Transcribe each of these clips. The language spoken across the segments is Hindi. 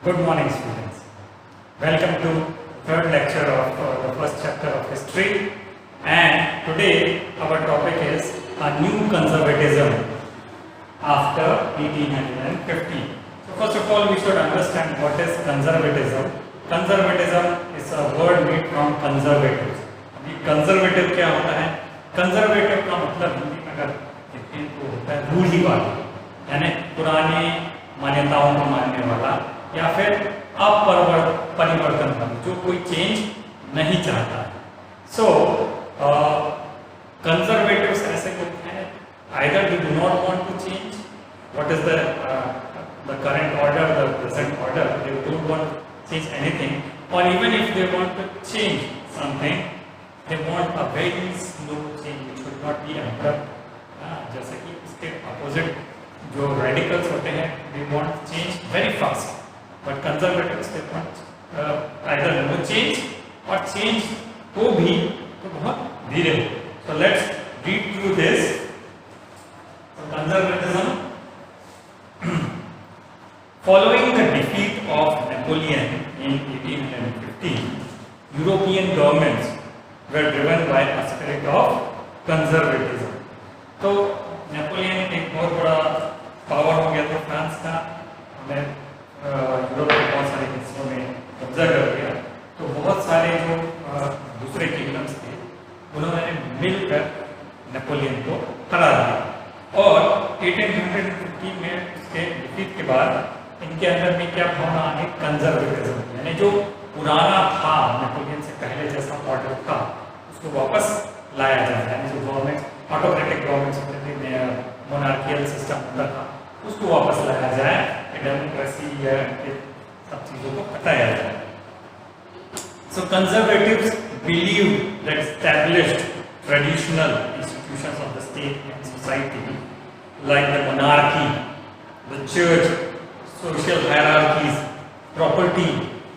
Good morning, students. Welcome to third lecture of the first chapter of history. And today our topic is a new conservatism after 1850. So first of all, we should understand what is conservatism. Conservatism is a word made from conservatives. Conservative क्या होता है? कंजर्वेटिव का मतलब हिंदी में अगर देखें तो होता है रूढ़िवादी, यानी पुराने मान्यताओं को मानने वाला या फिर अपरिवर्तनवादी, जो कोई चेंज नहीं चाहता है. सो कंजर्वेटिव्स ऐसे लोग हैं, either they do not want to change what is the current order, the present order, they don't want to change anything, और even if they want to change something, they want a very slow change which should not be abrupt. जैसे कि इसके opposite जो radicals होते हैं, they want change very fast, but conservatives they want either no change or change को भी तो बहुत धीरे हो. So let's read through this. So conservatism. Following the defeat of Napoleon in 1850, European governments were driven by a spirit of conservatism. तो नेपोलियन एक बहुत बड़ा पावर हो गया था फ्रांस का, हमने यूरोप के बहुत सारे हिस्सों में कब्जा कर लिया. तो बहुत सारे जो दूसरे किंगडम्स थे उन्होंने मिलकर नेपोलियन को हरा दिया, और 1850 में उसके डिफीट के बाद इनके अंदर में क्या भावना आई? कंजर्वेटिज्म, यानी जो पुराना था नेपोलियन से पहले जैसा मॉडल था उसको वापस लाया जाता है. जो गवर्नमेंट ऑटोक्रेटिक गवर्नमेंट होते थे, मोनार्कियल सिस्टम होता था, उसको वापस लाया जाए, डेमोक्रेसी या सब चीज़ों को हटाया जाए. So conservatives believe that established traditional institutions of the state and society like the monarchy, the church, social hierarchies, property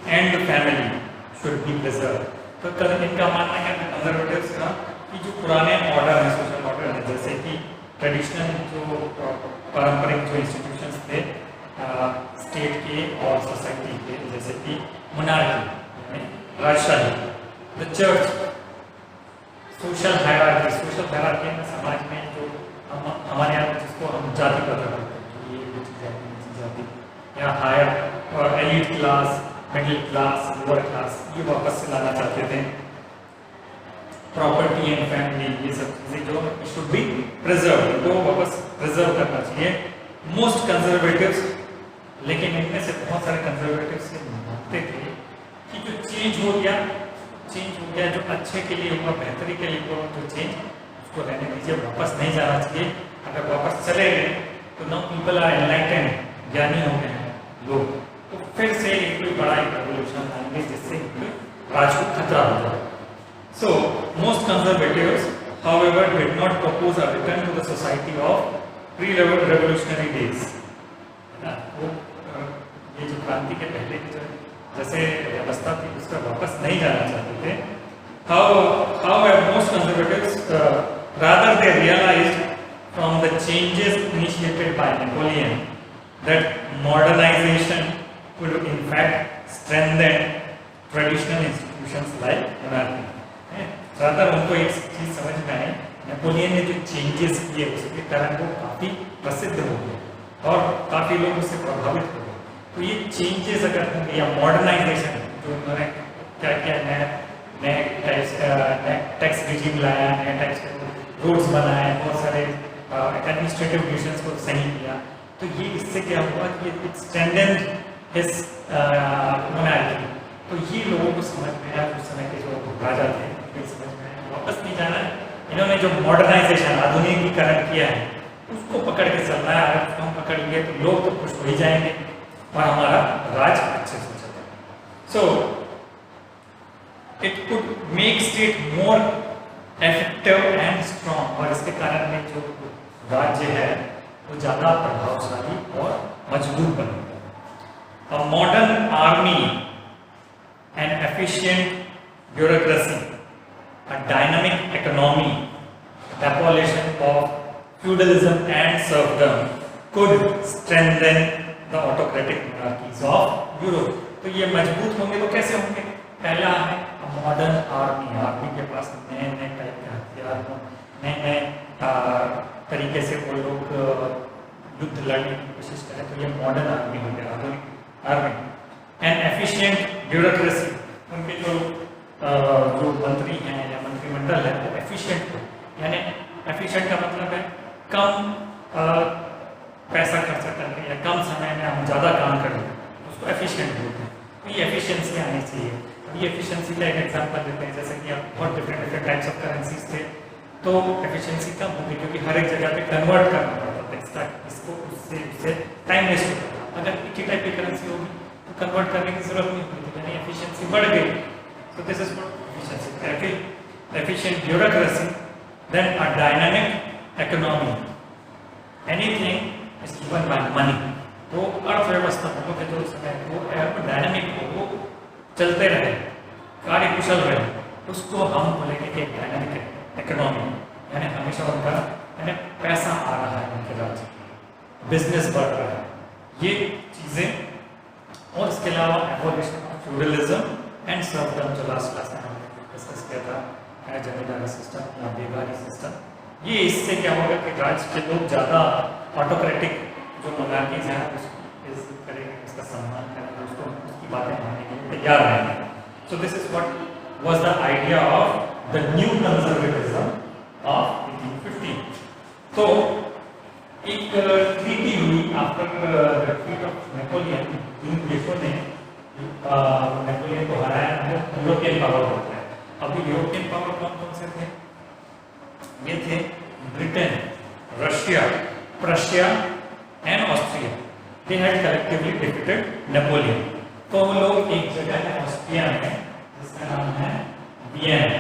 and the family should be preserved. तो इनका मानना है कंजर्वेटिव्स का कि जो पुराने ऑर्डर है, सोशल ऑर्डर है, जैसे कि ट्रेडिशनल जो पारंपरिक जो इंस्टीट्यूशंस थे स्टेट के और सोसाइटी के, जैसे कि मोनार्की राजशाही, द चर्च, सोशल हायरार्की में समाज में जो हमारे यहाँ जिसको हम जाति पता करते हैं, ये जाति या हायर और elite class, middle class, lower class, ये वापस से लाना चाहते थे. प्रॉपर्टी एंड फैमिली, ये सब चीज़ें जो शुड बी प्रिजर्व, तो वापस प्रिजर्व करना चाहिए. मोस्ट कंजर्वेटिव्स, लेकिन इनमें से बहुत सारे कंजर्वेटिव्स ये मानते थे कि जो चेंज हो गया, जो अच्छे के लिए हुआ, बेहतरी के लिए हुआ, जो चेंज उसको रहने दीजिए, वापस नहीं जाना चाहिए. अगर वापस चले गए तो नाउ पीपल आर एनलाइटेंड, ज्ञानी हो गए हैं लोग, तो फिर से एक कोई बड़ा एक रेवोल्यूशन आएंगे जिससे राज को खतरा हो जाए. So most conservatives however did not propose a return to the society of pre-revolutionary days. वो ये जो क्रांति के पहले की जो जैसे व्यवस्था थी उसका वापस नहीं जाना चाहते थे. However most conservatives rather they realized from the changes initiated by Napoleon that modernization could in fact strengthen traditional institutions like monarchy. rather उनको एक चीज़ समझ में आई, नेपोलियन ने जो चेंजेस किए उसके कारण वो काफ़ी प्रसिद्ध हो गए और काफ़ी लोग उससे प्रभावित हो गए. तो ये चेंजेस अगर होंगे या मॉडर्नाइजेशन, जो उन्होंने क्या किया, नए टैक्स रिजीम लाया, नए टैक्स रोड्स बनाए, बहुत सारे एडमिनिस्ट्रेटिव डिविजन्स को सही किया, तो ये इससे क्या हुआ कि इट स्ट्रेंथेंड हिज मोनार्की. तो ये लोगों को समझ में आया, उस समय के जो राजा थे समझ में आया, वापस नहीं जाना है. इन्होंने जो मॉडर्नाइजेशन, आधुनिकीकरण किया है, उसको पकड़ के चलना है. अगर उसको हम पकड़ लिए तो लोग तो खुश हो ही जाएंगे और हमारा राज अच्छे से चलेगा. So it could make state more effective and strong, और इसके कारण में जो राज्य है वो ज़्यादा प्रभावशाली और मजबूत बनेगा. A modern army, an efficient bureaucracy, a dynamic economy, abolition of feudalism and serfdom could strengthen the autocratic monarchies of Europe. तो ये मजबूत होंगे तो कैसे होंगे? पहला है मॉडर्न आर्मी, आर्मी के पास नए नए टाइप के हथियार हों, नए नए तरीके से वो लोग युद्ध लड़ने की कोशिश करें, तो ये मॉडर्न आर्मी हो गया, आधुनिक आर्मी। एंड एफिशिएंट ब्यूरोक्रेसी, उनके जो मंत्री हैं या मंत्रिमंडल है वो एफिशिएंट हो, यानी एफिशिएंट का मतलब है कम पैसा खर्च करके या कम समय में हम ज़्यादा काम कर लें, उसको एफिशिएंट बोलते हैं। तो ये एफिशिएंसी आनी चाहिए। ये एफिशिएंसी का एक एग्जांपल देते हैं, जैसे कि आप बहुत डिफरेंट टाइप्स ऑफ करेंसीज थे, तो एफिशिएंसी कम होगी क्योंकि हर एक जगह पे कन्वर्ट करना पड़ता था इसको, उससे टाइम वेस्ट होता था। अगर एक ही टाइप की करेंसी होगी तो कन्वर्ट करने की जरूरत नहीं होती, यानी एफिशिएंसी बढ़ गई। So this is what efficiency, efficient bureaucracy, then a dynamic economy, anything is given by money. तो अर्थव्यवस्था हम लोग के जो समय वो डायनामिक हो, वो चलते रहे, कार्य कुशल रहे, उसको हम बोलेंगे कि डायनामिक इकोनॉमी, यानी हमेशा उनका यानी पैसा आ रहा है उनके राज्य, बिजनेस बढ़ रहा है, ये चीज़ें। और इसके अलावा एवोल्यूशन ऑफ फ्यूडलिज्म एंड सर्वडम, जो लास्ट क्लास में हमने डिस्कस किया था, जमींदारी सिस्टम या बेगारी सिस्टम, ये इससे क्या होगा कि राज्य के लोग ज़्यादा ऑटोक्रेटिक जो मोनार्कीज हैं उसको इज्जत करेंगे, उसका सम्मान करेंगे, उसको उसकी बातें मानने के लिए तैयार रहेंगे। So this is what was the idea of the new conservatism of 1850। तो एक ट्रीटी हुई after the defeat of Napoleon, जिन देशों ने नेपोलियन को हराया, यूरोपियन पावर होता है। अभी यूरोपियन पावर कौन कौन से थे? ये थे Britain, Russia, Prussia and Austria. They had collectively defeated Napoleon. तो वो लोग एक जगह है ऑस्ट्रिया में जिसका नाम है वियना,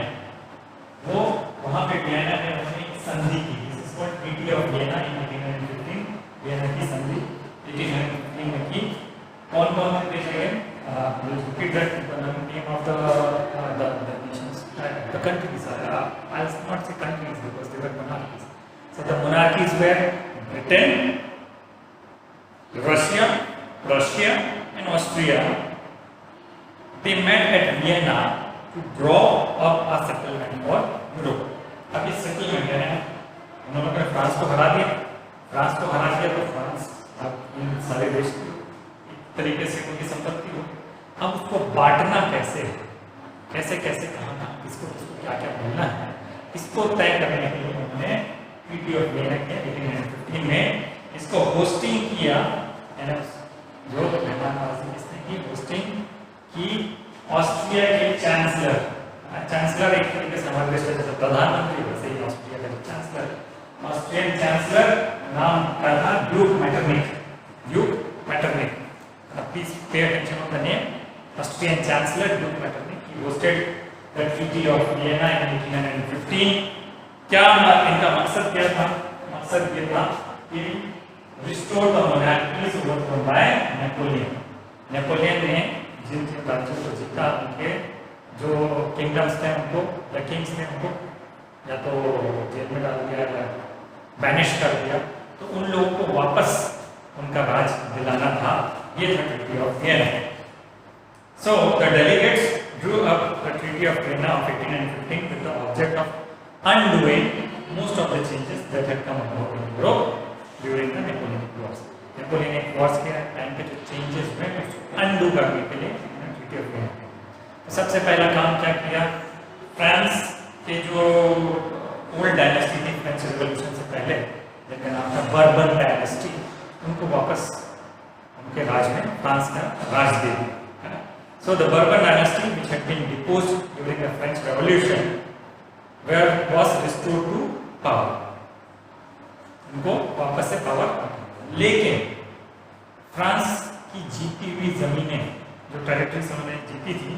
वो वहाँ पे वियना में उन्होंने एक संधि की, this is called treaty of Vienna in 1815। Vienna की संधि 1815 में की। कौन कौन से देश हैं? repeat that the name of the nations, the countries. I'll not say countries because they were monarchies. So the monarchies were Britain, Russia, Prussia, and Austria. They met at Vienna to draw up a settlement for Europe. अब इस सेटलमेंट है उन्होंने फ्रांस को हरा दिया, फ्रांस को हरा दिया तो फ्रांस अब इन सारे देश तरीके से उनकी संपत्ति हो। अब उसको बांटना कैसे, कैसे कैसे कहाँ किसको किसको क्या क्या मिलना है, इसको तय करने के लिए उन्होंने ट्रीटी ऑफ वियना किया 1815 में। इसको होस्टिंग किया, जो मेहमाननवाजी किसने की, होस्टिंग की ऑस्ट्रिया के चांसलर। चांसलर एक तरीके से हमारे देश का प्रधानमंत्री, वैसे ही ऑस्ट्रिया का चांसलर, ऑस्ट्रियन चांसलर नाम का था Duke Metternich. Duke Metternich, please pay attention on the name. Austrian Chancellor Duke Metternich, he hosted the Treaty of Vienna in 1815. क्या इनका मकसद क्या था? मकसद ये था कि restore the monarchies overthrown by Napoleon. Napoleon ने जिन जिन राज्यों को जीता, उनके जो किंगडम्स थे उनको या किंग्स ने उनको या तो जेल में डाल दिया या बैनिश कर दिया, तो उन लोगों को वापस उनका राज दिलाना था। ये था treaty of Vienna. So the delegates drew up the Treaty of Vienna of 1815 with the object of undoing most of the changes that had come about in Europe during the Napoleonic Wars. Napoleonic Wars के टाइम पे जो चेंजेस हुए उसको अनडू करने के लिए ट्रीटी ऑफ वियना। तो सबसे पहला काम क्या किया? फ्रांस के जो ओल्ड डायनेस्टी थी फ्रेंच रिवॉल्यूशन से पहले, जिनका नाम था बर्बन डायनेस्टी, उनको वापस उनके राज में फ्रांस का राज दे दिया। So the Bourbon dynasty, which had been deposed during the French Revolution, was restored to power. उनको वापस से पावर, लेकिन फ्रांस की जीती हुई जमीनें, जो टेरिटरीज उन्होंने जीती थी,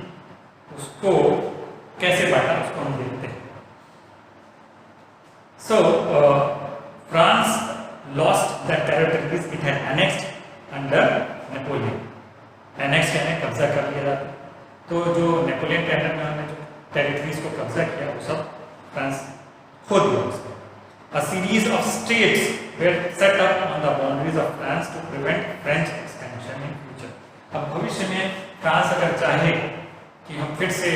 उसको कैसे बांटा, उसको हम देखते हैं। So France lost the territories it had annexed under Napoleon. Annex यानी कब्जा कर लिया जाता। तो जो नेपोलियन टेंडर में हमने जो टेरिटरीज को कब्जा किया वो सब फ्रांस खो दिया उसको। A series of states were set up on the boundaries of France to prevent French expansion in future. अब भविष्य में फ्रांस अगर चाहे कि हम फिर से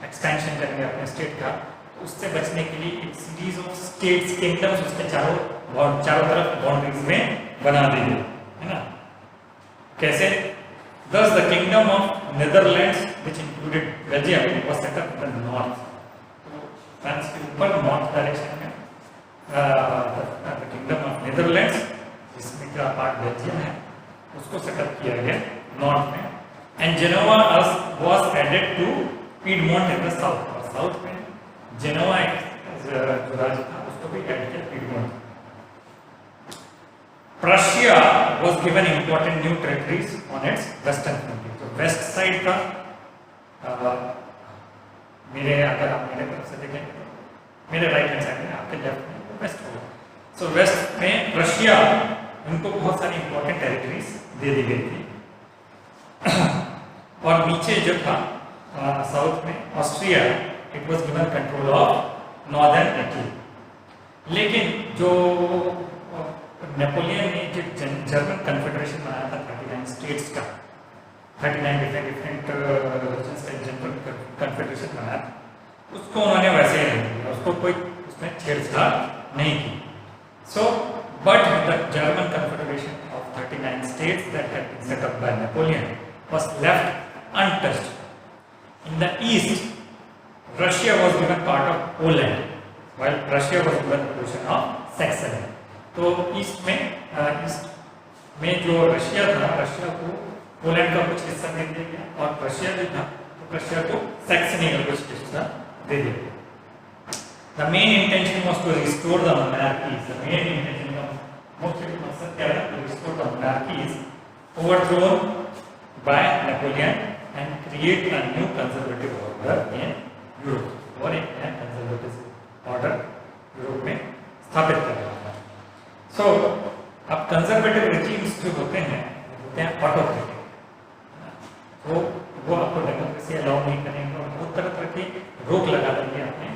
एक्सपेंशन करेंगे अपने स्टेट का, तो उससे बचने के लिए एक सीरीज ऑफ स्टेट्स किंगडम्स उसके चारों तरफ बाउंड्रीज में बना देंगे, है ना? कैसे? Thus the kingdom of Netherlands, which included Belgium, was set up in the north. तो फ्रांस के ऊपर नॉर्थ डायरेक्शन में the kingdom of Netherlands, जिसमें का पार्ट बेल्जियम है, उसको सेटअप किया गया नॉर्थ में. And Genoa was added to Piedmont in the south. और साउथ में जेनोवा जो राज्य था उसको भी ऐड किया Piedmont. Prussia was given important new territories on its western frontier. तो वेस्ट साइड का अगर आप मेरे तरफ से देखें तो मेरे राइट हैंड साइड में, आपके लेफ्ट में वेस्ट होगा. सो वेस्ट में प्रशिया, उनको बहुत सारी इंपॉर्टेंट टेरिटरीज दे दी गई थी. और नीचे जो था साउथ में Austria, it was given control of northern Italy. लेकिन जो नेपोलियन ने जो जर्मन कन्फेडरेशन बनाया था 39 स्टेट्स का, 39 डिफरेंट रीजन्स का जर्मन कन्फेडरेशन बनाया, उसको उन्होंने वैसे ही रख दिया, उसको कोई उसमें छेड़छाड़ नहीं की. So but the German confederation of 39 states that had been set up by Napoleon was left untouched. In the east Russia was given part of Poland, while Russia was given portion of Saxony. तो ईस्ट में जो रशिया था, रशिया को पोलैंड का कुछ हिस्सा दे दिया गया, और रशिया जो था तो रशिया को सैक्सनी का कुछ हिस्सा दे दिया गया. The main intention was to restore the monarchies. The main intention का मुख्य मकसद क्या था? To restore the monarchies overthrown by Napoleon and create a new conservative order in Europe. और एक नया कंजर्वेटिव ऑर्डर यूरोप में स्थापित कर रहा था. सो अब कंजर्वेटिव रेजिम्स जो होते हैं ऑटोक्रेटिक, तो वो आपको डेमोक्रेसी अलाउ नहीं करेंगे और बहुत तरह की रोक लगा देंगे अपने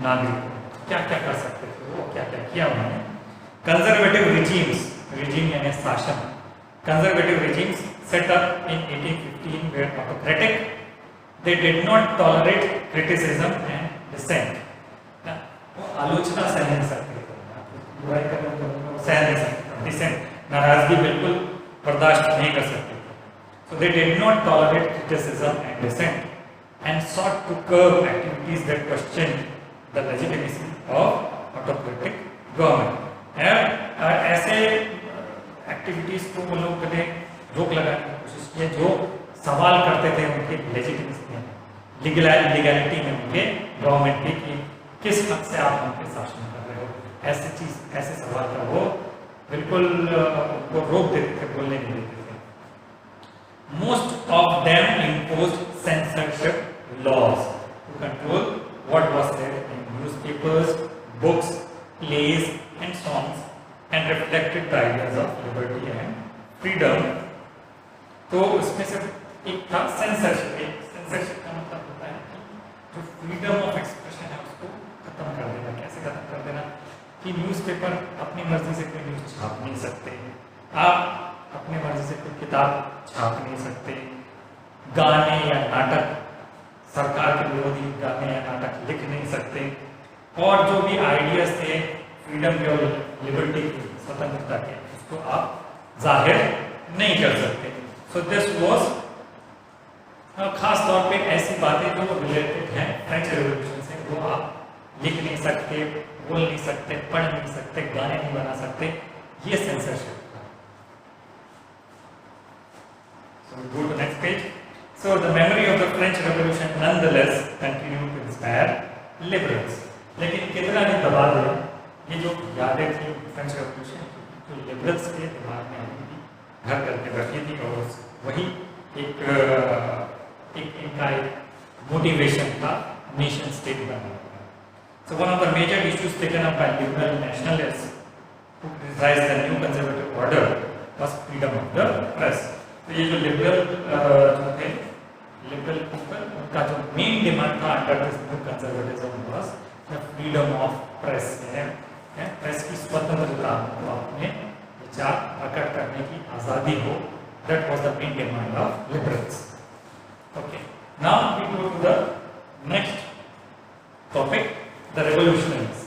नागरिकों को. क्या क्या कर सकते थे वो, क्या क्या किया उन्होंने. कंजर्वेटिव रेजिम्स, रेजिम यानी शासन, conservative regimes set up in 1815 were autocratic. They did not tolerate criticism and dissent. वो आलोचना सह नहीं सकते, बुराई करने सह नहीं सकते, डिसेंट, नाराजगी बिल्कुल बर्दाश्त नहीं कर सकते. So they did not tolerate criticism and dissent and sought to curb activities that questioned the legitimacy of autocratic government. ऐसे एक्टिविटीज को वो लोग कभी रोक लगाने की कोशिश की जो सवाल करते थे उनके लेजिटिमेसी में, लीगैलिटी में उनके गवर्नमेंट की, कि किस हद से आप उनके शासन कर रहे हो. ऐसे सवाल का वो बिल्कुल उनको रोक देते थे, बोलने नहीं देते थे. Most of them imposed censorship laws to control what was said in newspapers, books, plays and songs and reflected the ideas of liberty and freedom. तो उसमें से एक था सेंसरशिप. सेंसरशिप का मतलब होता है कि जो फ्रीडम ऑफ एक्सप्रेशन है उसको खत्म कर देना. कैसे खत्म कर देना? कि न्यूज़पेपर अपनी मर्जी से कोई न्यूज़ छाप नहीं सकते, आप अपनी मर्जी से कोई किताब छाप नहीं सकते, गाने या नाटक, सरकार के विरोधी गाने या नाटक लिख नहीं सकते, और जो भी आइडियाज थे फ्रीडम के और लिबर्टी की, स्वतंत्रता के, उसको आप जाहिर नहीं कर सकते. सो दिस वाज खास तौर पे ऐसी बातें जो रिलेटेड हैं फ्रेंच रेवोल्यूशन से, वो आप लिख नहीं सकते, बोल नहीं सकते, पढ़ नहीं सकते, गाने नहीं बना सकते. ये सेंसरशिप था. So we go to next page. So the memory of the French Revolution nonetheless continued to inspire liberals. लेकिन कितना भी दबा दे, ये जो यादें थी फ्रेंच रेवोल्यूशन की, जो लिबरल्स के दिमाग में अभी भी घर करके रखी थी, और वही एक इनका एक मोटिवेशन था नेशन स्टेट बनाने का. So one of the major issues taken up by liberal nationalists who criticized the new conservative order was freedom of the press. तो ये जो लिबरल जो थे, लिबरल पीपल, उनका जो मेन डिमांड था under this new conservatism was the freedom of press. Press की स्वतंत्रता को अपने विचार प्रकट करने की आज़ादी हो, that was the main demand of liberals. Okay, now we go to the next topic, the revolutionaries.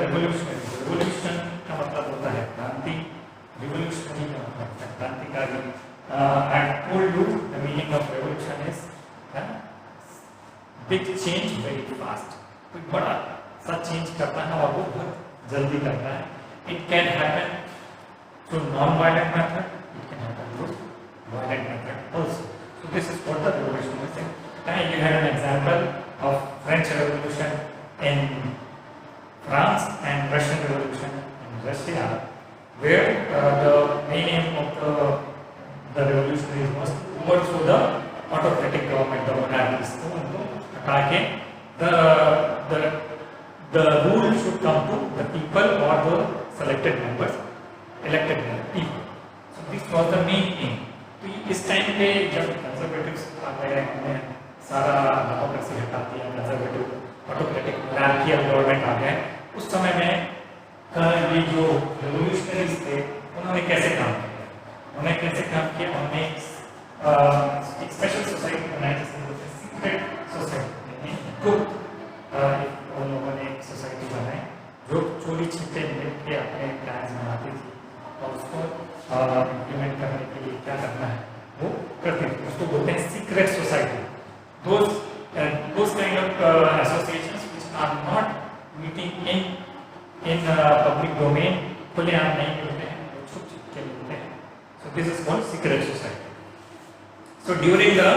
Revolution का मतलब होता है क्रांति, रिवोल्यूशनरी का मतलब है क्रांतिकारी। I told you the meaning of revolution is big change very fast। कोई बड़ा सा चेंज करना है और वो बहुत जल्दी करना है। It can happen through non-violent method, it can happen through violent method also। So this is what the revolution is saying। You had an example of French Revolution in France and Russian Revolution in Russia, where the main aim of the revolutionaries was to overthrow the autocratic government, the monarchies। तो उनको हटा के the rule should come to the people or the selected members, elected people। So this was the main aim। तो इस टाइम पे जब कंजर्वेटिव्स आ गए, उन्होंने सारा डेमोक्रेसी हटा दिया, कंजर्वेटिव ऑटोक्रेटिक मोनार्कियल गवर्नमेंट आ गए, उस समय में ये जो रेवोल्यूशनरीज थे उन्होंने कैसे काम किया? उन्होंने एक स्पेशल सोसाइटी बनाई जिसे बोलते हैं सीक्रेट सोसाइटी, यानी गुप्त उन लोगों ने एक सोसाइटी बनाई जो चोरी छिपे मिल के अपने प्लान्स बनाती थी और उसको इम्प्लीमेंट करने के लिए क्या करना है वो करती थी। उसको बोलते हैं secret society. those kind of associations which are not meeting in public domain, खुलेआम नहीं मिलते हैं, वो छुप छुप के मिलते हैं। So this is called secret society। So during the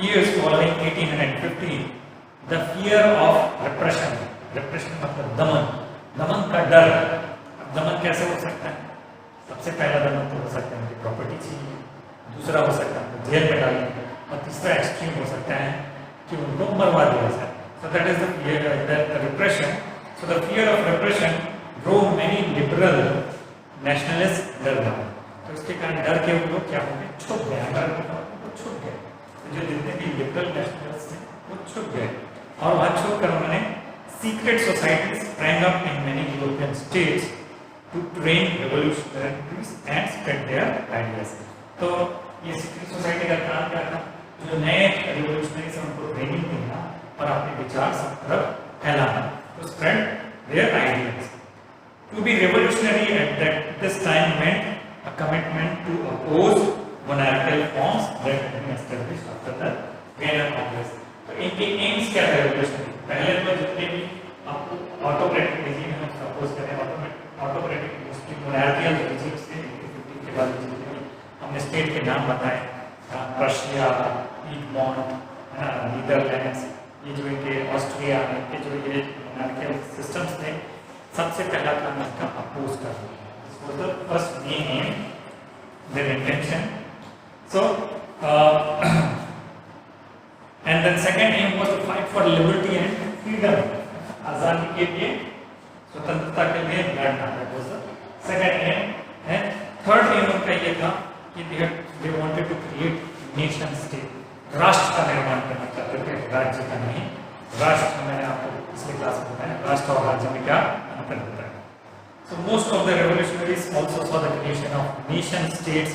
years following 1815, the fear of repression मतलब दमन का डर। दमन कैसे हो सकता है? सबसे पहला दमन तो हो सकता है उनकी प्रॉपर्टी छीनिए, दूसरा हो सकता है जेल में डालेंगे, और तीसरा एक्सट्रीम हो सकता है कि उनको मरवा दिया जाए। So that is the repression। So the fear of repression drove many liberal nationalists डर गए। तो इसके कारण डर के वो लोग क्या हो गए? छुप गए, वो छुप गए। तो जो जितने भी लिबरल नेशनलिस्ट थे वो छुप गए और वहाँ छुप कर उन्होंने secret societies sprang up in many European states to train revolutionaries and spread their ideas। तो ये सीक्रेट सोसाइटी का काम क्या था? जो नए रिवोल्यूशनरीज हैं उनको ट्रेनिंग देना और अपने विचार सब तरफ फैलाना, to spread their ideas। To be revolutionary at this time meant a commitment to oppose monarchical forms that had been established after the Vienna Congress। तो इनके एम्स क्या थे रेवोल्यूशनरी? पहले तो जितने भी ऑटोक्रेटिक रेजिम हम सपोज करें, ऑटोक्रेटिक मोनार्कियल रेजिम्स थे 1850 के बाद जितने भी हमने स्टेट के नाम बताए, रशिया, ईगमॉन्ट, नीदरलैंड्स, ये जो इनके ऑस्ट्रिया के जो ये मोनार्कियल सिस्टम्स थे, सबसे पहला काम इसका अपोज करना। This was the first main aim, their intention. So and then second aim was to fight for liberty and freedom. आजादी के लिए, स्वतंत्रता के लिए लड़ना, that was the second aim. And third aim उनका ये था कि they wanted to create nation state. राष्ट्र का निर्माण करना चाहते थे, राज्य का नहीं। राष्ट्र, मैंने आपको पिछले क्लास में बताया राष्ट्र और राज्य में क्या अंतर होता है। So most of the revolutionaries also saw the creation of nation states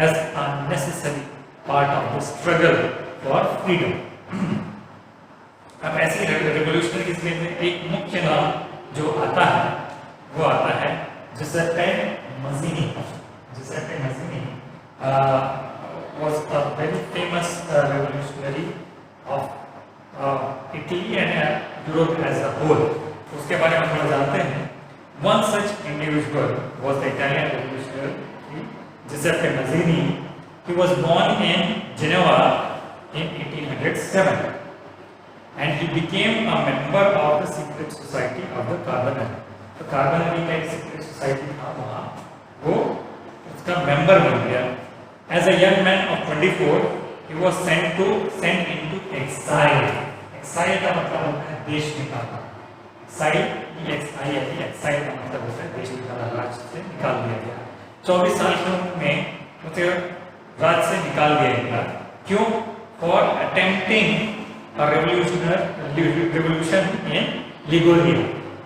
as a necessary part of the struggle for freedom। अब ऐसी revolutionaries में एक मुख्य नाम जो आता है वो आता है जिसेप्पे Mazzini. जिसेप्पे Mazzini was a very famous revolutionary of Italy and Europe as a whole। उसके बारे में थोड़ा जानते हैं। One such individual was the Italian revolutionary Giuseppe Mazzini। He was born in Genoa in 1807 and he became a member of the secret society of the Carbonari। तो कार्बनरी का एक सीक्रेट सोसाइटी था, वहाँ वो उसका मेंबर बन गया। As a young man of 24, he was sent into exile। exile का मतलब होता है देश निकालना। exile का मतलब होता है देश निकालना, राज्य से निकाल दिया गया। 24 साल की उम्र में उसे राज्य से निकाल दिया गया। क्यों? For attempting a revolution in Liguria।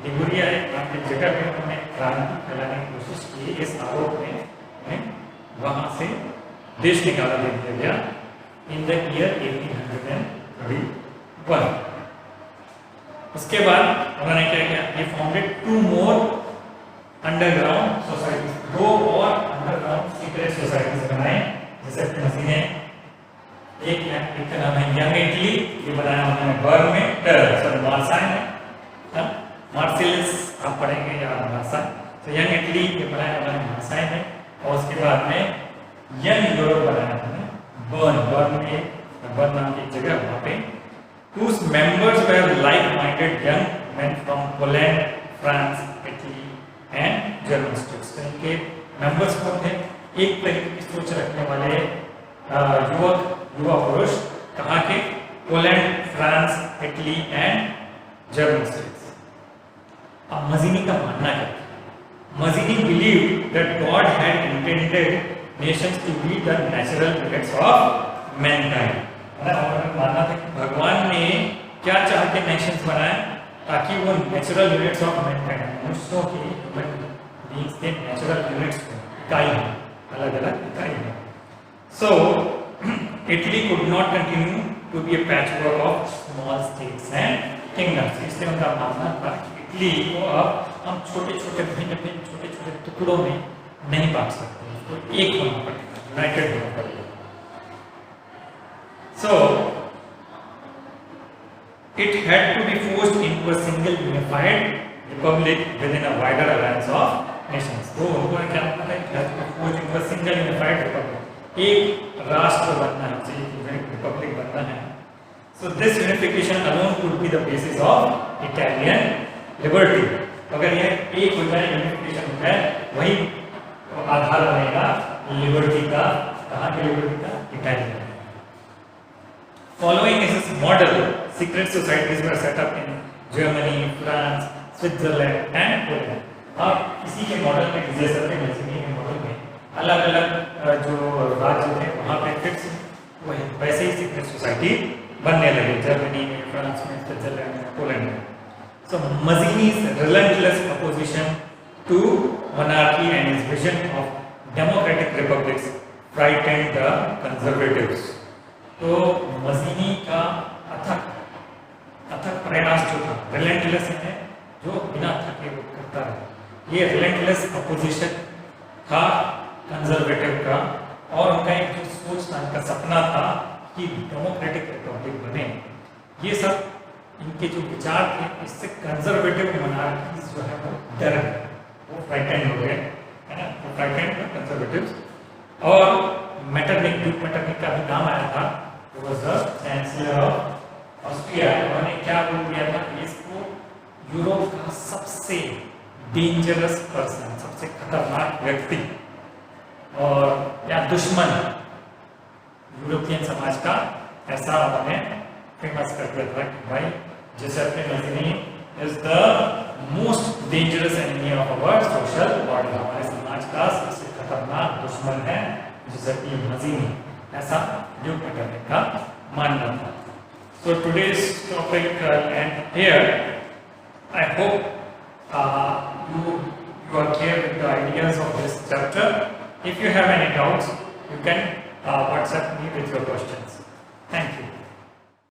Liguria नाम की जगह पे उन्होंने क्रांति फैलाने की कोशिश की। इस आरोप में उन्हें वहां से देश निकाला दे दिया गया इन द ईयर 1831। उसके बाद उन्होंने क्या किया, ये फाउंडेड 2 मोर अंडरग्राउंड सोसाइटी, 2 और अंडरग्राउंड सीक्रेट सोसाइटीज बनाए, जैसे मशीनें एक का नाम है यंग इटली, ये बनाया उन्होंने बर्न में, सॉरी मार्साई में, मार्सिलिस आप पढ़ेंगे या मार्साई, तो यंग इटली ये बनाया उन्होंने मार्साई में, और उसके बाद में यंग यूरोप बनाया उन्होंने बर्न में, बर्न नाम की जगह वहाँ पे, whose members were like-minded young men from Poland, France, Italy and German states। तो इनके मेंबर्स कौन थे, एक तरीके की सोच रखने वाले युवा पुरुष, कहाँ के, Poland, France, Italy and German states. अब मजीनी का मानना है, Mazzini believe that God had intended nations to be the natural units of mankind. उन्होंने मानना था कि भगवान ने क्या चाह के नेशंस बनाए, ताकि वो नेचुरल यूनिट्स ऑफ मैनकाइंड, मनुष्यों की ह्यूमन बीइंग्स के नेचुरल यूनिट्स इकाई हैं, अलग अलग इकाई हैं। सो Italy could not continue to be a patchwork of small states and kingdoms। इसलिए उनका मानना था कि इटली को अब हम छोटे-छोटे भिन्न-भिन्न छोटे-छोटे टुकड़ों में नहीं बांट सकते, तो एक होना पड़ेगा, यूनाइटेड होना पड़ेगा। So it had to be forced into a single unified republic within a wider alliance of nations। तो उन्होंने क्या कहा है, forced into a single unified republic, एक राष्ट्र बनना है, रिपब्लिक बनना है। So this unification alone could be the basis of Italian liberty. अगर यह एक हो जाए, यूनिफिकेशन हो जाए, वही आधार बनेगा लिबर्टी का। कहाँ के लिबर्टी का, Italian. Following this model secret societies were set up in Germany, France, Switzerland and Poland. आप इसी के मॉडल में जैसे मॉडल में अलग अलग जो राज्य थे वहाँ पे फिक्स वही वैसे ही सीक्रेट सोसाइटी बनने लगे, जर्मनी में, फ्रांस में, स्विट्जरलैंड में, पोलैंड में। So Mazzini's relentless opposition to monarchy and his vision of democratic republics frightened the conservatives। तो मजीनी का अथक प्रयास जो था, रिलेंटलेस है, जो बिना थके वो करता रहा, ये रिलेंटलेस अपोजिशन था कंजर्वेटिव का, और उनका एक जो सोच था, उनका सपना था कि डेमोक्रेटिक रिपब्लिक बने। ये सब इनके जो विचार थे, इससे कंजर्वेटिव मोनार्कीज जो है वो डर गए, वो फ्राइटेंड हो गए, है ना, वो फ्राइटेंड थे कंजर्वेटिव्स। और मेटरनिक, ड्यूक मेटरनिक का भी नाम आया था, वो was the chancellor of Austria. उन्होंने क्या बोल दिया था, इसको यूरोप का सबसे डेंजरस पर्सन, सबसे खतरनाक व्यक्ति और या दुश्मन यूरोपियन समाज का, ऐसा उन्होंने फेमस कर दिया था कि भाई Giuseppe Mazzini is the most dangerous enemy of our social order. हमारे समाज का सबसे खतरनाक दुश्मन है जिसेप्पे मजीनी, ऐसा ड्यूक मेटरनिक का मानना था। So today's topic and here. I hope you are clear with the ideas of this chapter. If you have any doubts, you can WhatsApp me with your questions. Thank you.